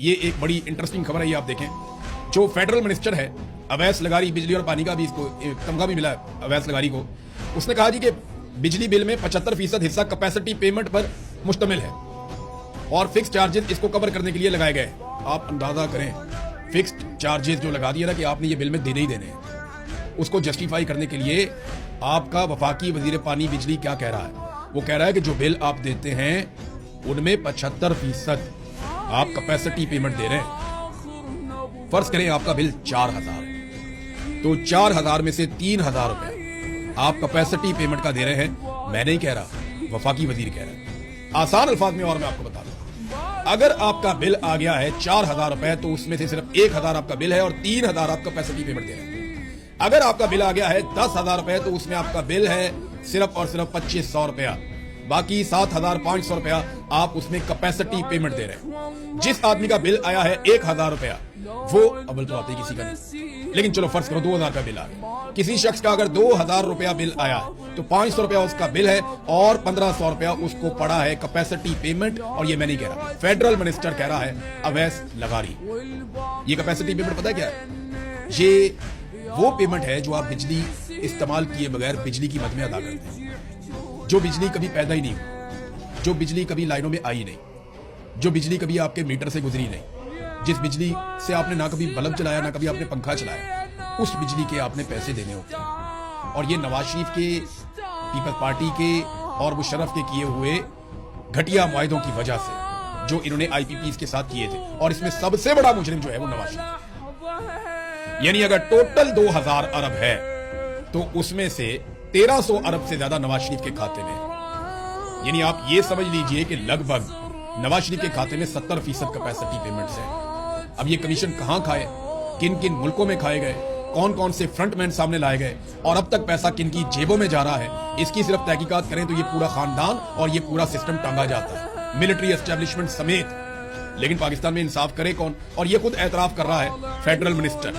ये एक बड़ी इंटरेस्टिंग खबर है, ये आप देखें। जो फेडरल मिनिस्टर है अवैस लगारी, बिजली और पानी का भी इसको तमगा भी मिला है अवैस लगारी को, उसने कहा जी कि बिजली बिल में 75% हिस्सा कैपेसिटी पेमेंट पर मुश्तमिल है और फिक्स चार्जेस इसको कवर करने के लिए लगाए गए। आप अंदाजा करें, फिक्स्ड चार्जेस जो लगा दिया ना कि आपने ये बिल में देने ही देने हैं, उसको जस्टिफाई करने के लिए आपका वफाकी वजीर पानी बिजली क्या कह रहा है? वो कह रहा है कि जो बिल आप देते हैं उनमें 75% आप कैपेसिटी पेमेंट दे रहे हैं। फर्ज करें आपका बिल 4000, तो 4000 में से 3000 रुपए आप कैपेसिटी पेमेंट का दे रहे हैं। मैं नहीं कह रहा, वफाकी वजीर कह रहा है। आसान अल्फाज में और मैं आपको बता दूं, अगर आपका बिल आ गया है 4000 रुपए तो उसमें से सिर्फ 1000 आपका बिल है और 3000 आप कैपेसिटी पेमेंट दे रहे हैं। अगर आपका बिल आ गया है 10,000 रुपए तो उसमें आपका बिल है सिर्फ और सिर्फ 2500 रुपया, बाकी 7,500 रुपया आप उसमें कैपेसिटी पेमेंट दे रहे हैं। जिस आदमी का बिल आया है 1000 रुपया, वो अव्वल तो आते किसी का नहीं, लेकिन चलो फर्ज करो 2000 का बिल आ गया। किसी शख्स का अगर 2000 रुपया बिल आया तो 500 रुपया उसका बिल है और 1500 रुपया उसको पड़ा है कैपेसिटी पेमेंट। और ये मैं नहीं कह रहा, फेडरल मिनिस्टर कह रहा है अवैस लगारी। ये कैपेसिटी पेमेंट पता है क्या है? ये वो पेमेंट है जो आप बिजली इस्तेमाल किए बगैर बिजली की मद में अदा करते हैं, जो बिजली कभी पैदा ही नहीं हुई, जो बिजली कभी लाइनों में आई नहीं, जो बिजली कभी आपके मीटर से गुजरी नहीं, जिस बिजली से आपने ना कभी बल्ब चलाया ना कभी आपने पंखा चलाया, उस बिजली के आपने पैसे देने होते हैं। और ये नवाज शरीफ के, पीपल्स पार्टी के और मुशर्रफ के किए हुए घटिया मुआहदों की वजह से जो इन्होंने IPPs के साथ किए थे, और इसमें सबसे बड़ा मुजरिम जो है वो नवाज शरीफ। यानी अगर टोटल 2000 अरब है तो उसमें से 1300 अरब से ज्यादा नवाज शरीफ के खाते में। यानी आप ये समझ लीजिए कि लगभग नवाज शरीफ के खाते में 70% कैपेसिटी पेमेंट्स है। अब ये कमीशन कहां खाए, किन किन मुल्कों में खाए गए, कौन कौन से फ्रंटमैन सामने लाए गए और अब तक पैसा किन की जेबों में जा रहा है, इसकी सिर्फ तहकीकात करें तो ये पूरा खानदान और ये पूरा सिस्टम टांगा जाता है, मिलिट्री एस्टेब्लिशमेंट समेत। लेकिन पाकिस्तान में इंसाफ करे कौन? और ये खुद एतराफ कर रहा है फेडरल मिनिस्टर।